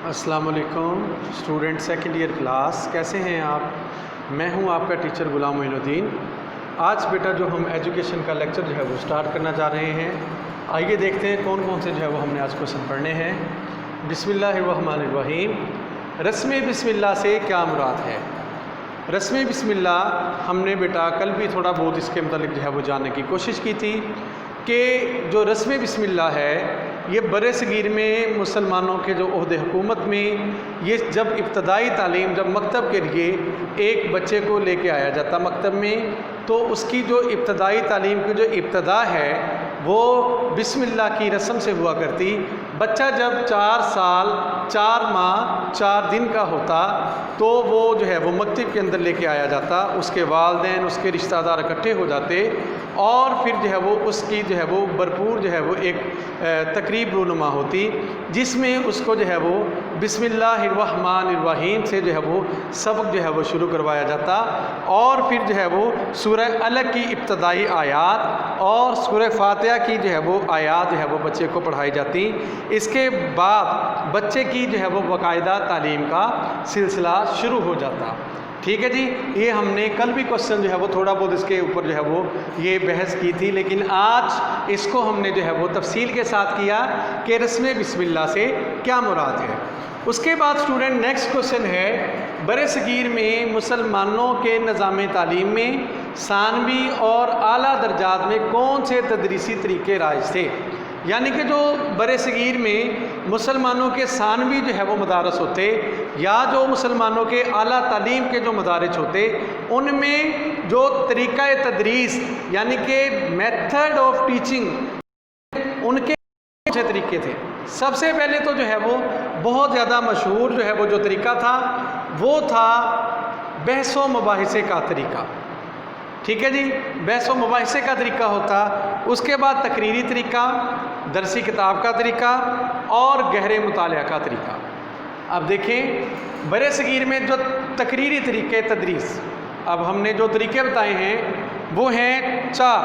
السلام علیکم student second year class, کیسے ہیں آپ؟ میں ہوں آپ کا ٹیچر غلام معین الدین۔ آج بیٹا جو ہم ایجوکیشن کا لیکچر جو ہے وہ سٹارٹ کرنا جا رہے ہیں، آئیے دیکھتے ہیں کون کون سے جو ہے وہ ہم نے آج کوشچن پڑھنے ہیں۔ بسم اللہ الرحمن الرحیم۔ رسم بسم اللہ سے کیا مراد ہے؟ رسم بسم اللہ ہم نے بیٹا کل بھی تھوڑا بہت اس کے متعلق جو ہے وہ جاننے کی کوشش کی تھی کہ جو رسم بسم اللہ ہے یہ برِ صغیر میں مسلمانوں کے جو عہد حکومت میں یہ جب ابتدائی تعلیم جب مکتب کے لیے ایک بچے کو لے کے آیا جاتا مکتب میں، تو اس کی جو ابتدائی تعلیم کی جو ابتدا ہے وہ بسم اللہ کی رسم سے ہوا کرتی۔ بچہ جب 4 سال 4 ماہ 4 دن کا ہوتا تو وہ جو ہے وہ مکتب کے اندر لے کے آیا جاتا، اس کے والدین اس کے رشتہ دار اکٹھے ہو جاتے اور پھر جو ہے وہ اس کی جو ہے وہ بھرپور جو ہے وہ ایک تقریب رونما ہوتی جس میں اس کو جو ہے وہ بسم اللہ الرحمن الرحیم سے جو ہے وہ سبق جو ہے وہ شروع کروایا جاتا، اور پھر جو ہے وہ سورہ الگ کی ابتدائی آیات اور سورہ فاتحہ کی جو ہے وہ آیات جو ہے وہ بچے کو پڑھائی جاتی۔ اس کے بعد بچے کی جو ہے وہ باقاعدہ تعلیم کا سلسلہ شروع ہو جاتا۔ ٹھیک ہے جی، یہ ہم نے کل بھی کوشچن جو ہے وہ تھوڑا بہت اس کے اوپر جو ہے وہ یہ بحث کی تھی، لیکن آج اس کو ہم نے جو ہے وہ تفصیل کے ساتھ کیا کہ رسم بسم اللہ سے کیا مراد ہے۔ اس کے بعد اسٹوڈنٹ نیکسٹ کوشچن ہے، برِ صغیر میں مسلمانوں کے نظام تعلیم میں ثانوی اور اعلیٰ درجات میں کون سے تدریسی طریقے رائج تھے؟ یعنی کہ جو برِ صغیر میں مسلمانوں کے ثانوی جو ہے وہ مدارس ہوتے یا جو مسلمانوں کے اعلیٰ تعلیم کے جو مدارج ہوتے، ان میں جو طریقہ تدریس یعنی کہ میتھڈ آف ٹیچنگ ان کے کون سے طریقے تھے؟ سب سے پہلے تو جو ہے وہ بہت زیادہ مشہور جو ہے وہ جو طریقہ تھا وہ تھا بحث و مباحثے کا طریقہ۔ ٹھیک ہے جی، بحث و مباحثے کا طریقہ ہوتا، اس کے بعد تقریری طریقہ، درسی کتاب کا طریقہ اور گہرے مطالعہ کا طریقہ۔ اب دیکھیں برِ صغیر میں جو تقریری طریقے تدریس، اب ہم نے جو طریقے بتائے ہیں وہ ہیں 4۔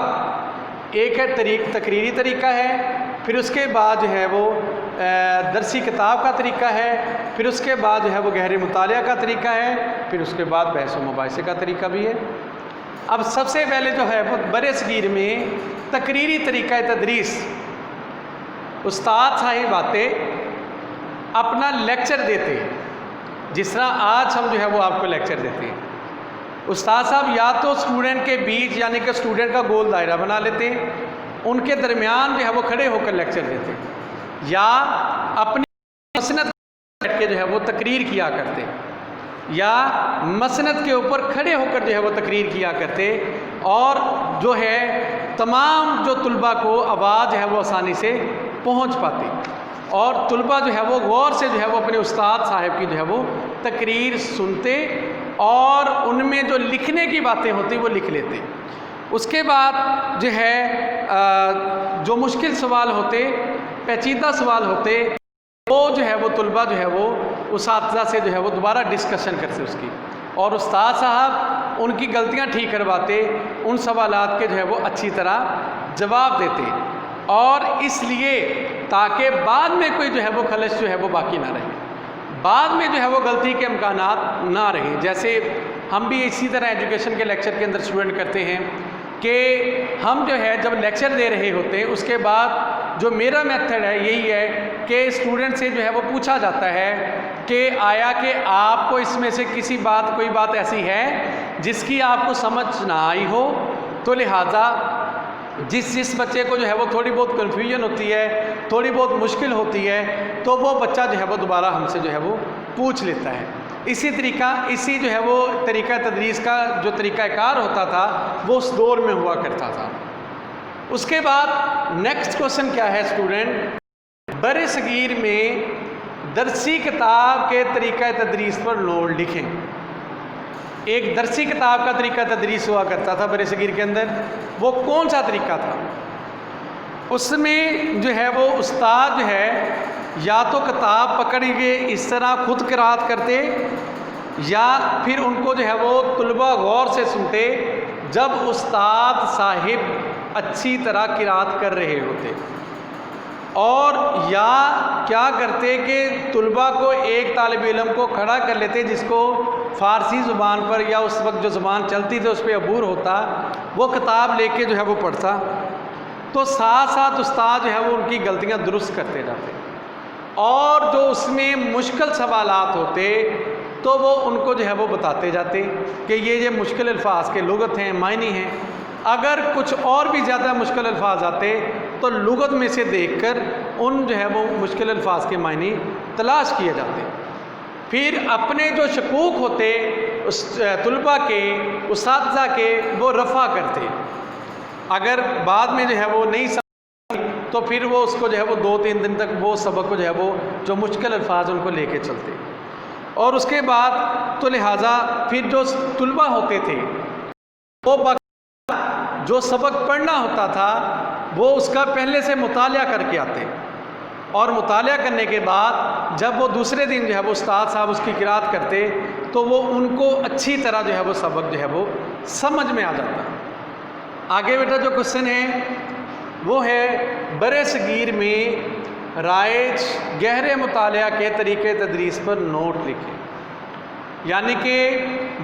ایک ہے تقریری طریقہ ہے، پھر اس کے بعد جو ہے وہ درسی کتاب کا طریقہ ہے، پھر اس کے بعد جو ہے وہ گہرے مطالعہ کا طریقہ ہے، پھر اس کے بعد بحث و مباحثے کا طریقہ بھی ہے۔ اب سب سے پہلے جو ہے وہ برِ صغیر میں تقریری طریقہ تدریس، استاد صاحب آتے اپنا لیکچر دیتے، جس طرح آج ہم جو ہے وہ آپ کو لیکچر دیتے ہیں۔ استاد صاحب یا تو اسٹوڈنٹ کے بیچ یعنی کہ اسٹوڈنٹ کا گول دائرہ بنا لیتے، ان کے درمیان جو ہے وہ کھڑے ہو کر لیکچر دیتے، یا اپنی مسند بیٹھ کے جو ہے وہ تقریر کیا کرتے، یا مسند کے اوپر کھڑے ہو کر جو ہے وہ تقریر کیا کرتے، اور جو ہے تمام جو طلباء کو آواز جو ہے وہ آسانی سے پہنچ پاتی، اور طلباء جو ہے وہ غور سے جو ہے وہ اپنے استاد صاحب کی جو ہے وہ تقریر سنتے اور ان میں جو لکھنے کی باتیں ہوتی وہ لکھ لیتے۔ اس کے بعد جو ہے جو مشکل سوال ہوتے، پیچیدہ سوال ہوتے، وہ جو ہے وہ طلباء جو ہے وہ اساتذہ سے جو ہے وہ دوبارہ ڈسکشن کرتے اس کی، اور استاد صاحب ان کی غلطیاں ٹھیک کرواتے، ان سوالات کے جو ہے وہ اچھی طرح جواب دیتے، اور اس لیے تاکہ بعد میں کوئی جو ہے وہ خلش جو ہے وہ باقی نہ رہے، بعد میں جو ہے وہ غلطی کے امکانات نہ رہیں۔ جیسے ہم بھی اسی طرح ایجوکیشن کے لیکچر کے اندر اسٹوڈنٹ کرتے ہیں کہ ہم جو ہے جب لیکچر دے رہے ہوتے ہیں اس کے بعد جو میرا میتھڈ ہے یہی ہے کہ اسٹوڈنٹ سے جو ہے وہ پوچھا جاتا ہے کہ آیا کہ آپ کو اس میں سے کوئی بات ایسی ہے جس کی آپ کو سمجھ نہ آئی ہو، تو لہٰذا جس بچے کو جو ہے وہ تھوڑی بہت کنفیوژن ہوتی ہے، تھوڑی بہت مشکل ہوتی ہے، تو وہ بچہ جو ہے وہ دوبارہ ہم سے جو ہے وہ پوچھ لیتا ہے۔ اسی جو ہے وہ طریقہ تدریس کا جو طریقہ کار ہوتا تھا وہ اس دور میں ہوا کرتا تھا۔ اس کے بعد نیکسٹ کوشچن کیا ہے اسٹوڈنٹ، برِ صغیر میں درسی کتاب کے طریقہ تدریس پر نوٹ لکھیں۔ ایک درسی کتاب کا طریقہ تدریس ہوا کرتا تھا برِ صغیر کے اندر، وہ کون سا طریقہ تھا؟ اس میں جو ہے وہ استاد جو ہے یا تو کتاب پکڑ کے اس طرح خود قرات کرتے، یا پھر ان کو جو ہے وہ طلباء غور سے سنتے جب استاد صاحب اچھی طرح قرات کر رہے ہوتے، اور یا کیا کرتے کہ طلباء کو ایک طالب علم کو کھڑا کر لیتے جس کو فارسی زبان پر یا اس وقت جو زبان چلتی تھی اس پہ عبور ہوتا، وہ کتاب لے کے جو ہے وہ پڑھتا، تو ساتھ ساتھ استاد جو ہے وہ ان کی غلطیاں درست کرتے جاتے، اور جو اس میں مشکل سوالات ہوتے تو وہ ان کو جو ہے وہ بتاتے جاتے کہ یہ مشکل الفاظ کے لغت ہیں، معنی ہیں۔ اگر کچھ اور بھی زیادہ مشکل الفاظ آتے تو لغت میں سے دیکھ کر ان جو ہے وہ مشکل الفاظ کے معنی تلاش کیے جاتے۔ پھر اپنے جو شکوک ہوتے اس طلباء کے، اساتذہ کے، وہ رفع کرتے۔ اگر بعد میں جو ہے وہ نہیں سمجھ تو پھر وہ اس کو جو ہے وہ 2-3 دن تک وہ سبق کو جو ہے وہ جو مشکل الفاظ ان کو لے کے چلتے، اور اس کے بعد تو لہٰذا پھر جو طلباء ہوتے تھے وہ جو سبق پڑھنا ہوتا تھا وہ اس کا پہلے سے مطالعہ کر کے آتے، اور مطالعہ کرنے کے بعد جب وہ دوسرے دن جو ہے وہ استاد صاحب اس کی قرأت کرتے تو وہ ان کو اچھی طرح جو ہے وہ سبق جو ہے وہ سمجھ میں آ جاتا۔ آگے بیٹا جو کوشچن ہے وہ ہے برِ صغیر میں رائج گہرے مطالعہ کے طریقے تدریس پر نوٹ لکھیں۔ یعنی کہ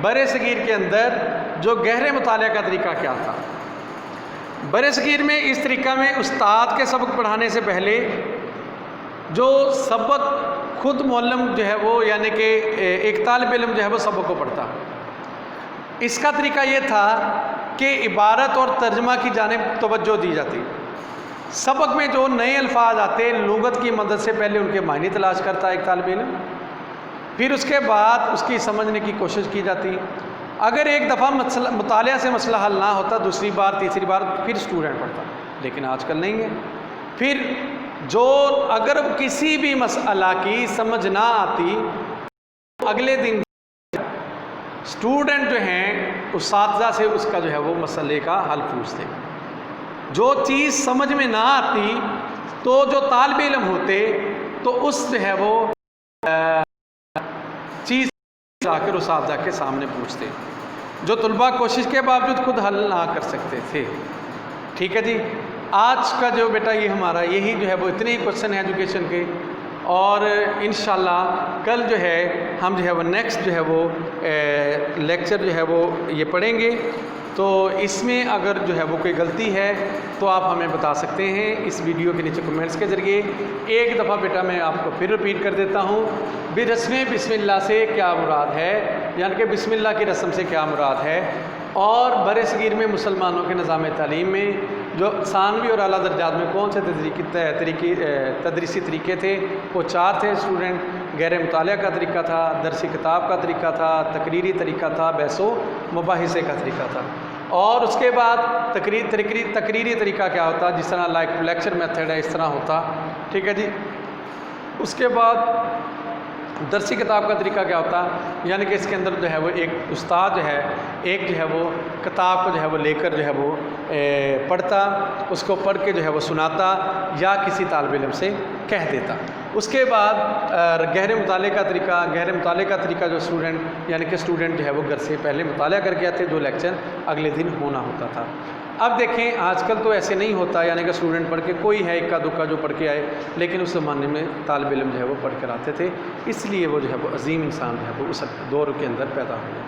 برِ صغیر کے اندر جو گہرے مطالعہ کا طریقہ کیا تھا؟ برِ صغیر میں اس طریقہ میں استاد کے سبق پڑھانے سے پہلے جو سبق خود معلم جو ہے وہ یعنی کہ ایک طالب علم جو ہے وہ سبق کو پڑھتا، اس کا طریقہ یہ تھا کہ عبارت اور ترجمہ کی جانب توجہ دی جاتی۔ سبق میں جو نئے الفاظ آتے لغت کی مدد سے پہلے ان کے معنی تلاش کرتا ایک طالب علم، پھر اس کے بعد اس کی سمجھنے کی کوشش کی جاتی۔ اگر ایک دفعہ مطالعہ سے مسئلہ حل نہ ہوتا، دوسری بار تیسری بار پھر اسٹوڈنٹ پڑھتا، لیکن آج کل نہیں ہے۔ پھر جو اگر کسی بھی مسئلہ کی سمجھ نہ آتی اگلے دن اسٹوڈنٹ جو ہیں اساتذہ سے اس کا جو ہے وہ مسئلے کا حل پوچھتے۔ جو چیز سمجھ میں نہ آتی تو جو طالب علم ہوتے تو اس جو ہے وہ چیز جا کر اساتذہ کے سامنے پوچھتے، جو طلباء کوشش کے باوجود خود حل نہ کر سکتے تھے۔ ٹھیک ہے جی، آج کا جو بیٹا یہ ہمارا یہی جو ہے وہ اتنے ہی کوشچن ہیں ایجوکیشن کے، اور انشاءاللہ کل جو ہے ہم جو ہے وہ نیکسٹ جو ہے وہ لیکچر جو ہے وہ یہ پڑھیں گے۔ تو اس میں اگر جو ہے وہ کوئی غلطی ہے تو آپ ہمیں بتا سکتے ہیں اس ویڈیو کے نیچے کمنٹس کے ذریعے۔ ایک دفعہ بیٹا میں آپ کو پھر رپیٹ کر دیتا ہوں، برسم بسم اللہ سے کیا مراد ہے، یعنی کہ بسم اللہ کی رسم سے کیا مراد ہے، اور برِ صغیر میں مسلمانوں کے نظام تعلیم میں جو ثانوی اور اعلیٰ درجات میں کون سے تدریسی طریقے تھے، وہ 4 تھے اسٹوڈنٹ۔ غیر مطالعہ کا طریقہ تھا، درسی کتاب کا طریقہ تھا، تقریری طریقہ تھا، بحث و مباحثے کا طریقہ تھا، اور اس کے بعد تقریری طریقہ کیا ہوتا، جس طرح لیکچر میتھڈ ہے اس طرح ہوتا۔ ٹھیک ہے جی، اس کے بعد درسی کتاب کا طریقہ کیا ہوتا، یعنی کہ اس کے اندر جو ہے وہ ایک استاد جو ہے ایک جو ہے وہ کتاب کو جو ہے وہ لے کر جو ہے وہ پڑھتا، اس کو پڑھ کے جو ہے وہ سناتا یا کسی طالب علم سے کہہ دیتا۔ اس کے بعد گہرے مطالعے کا طریقہ جو اسٹوڈنٹ یعنی کہ اسٹوڈنٹ جو ہے وہ گھر سے پہلے مطالعہ کر کے آتے، جو لیکچر اگلے دن ہونا ہوتا تھا۔ اب دیکھیں آج کل تو ایسے نہیں ہوتا، یعنی کہ اسٹوڈنٹ پڑھ کے کوئی ہے اکا دکا جو پڑھ کے آئے، لیکن اس زمانے میں طالب علم جو ہے وہ پڑھ کر آتے تھے، اس لیے وہ جو ہے وہ عظیم انسان جو ہے وہ اس دور کے اندر پیدا ہوئے۔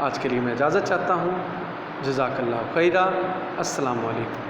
آج کے لیے میں اجازت چاہتا ہوں، جزاک اللہ خیرہ، السلام علیکم۔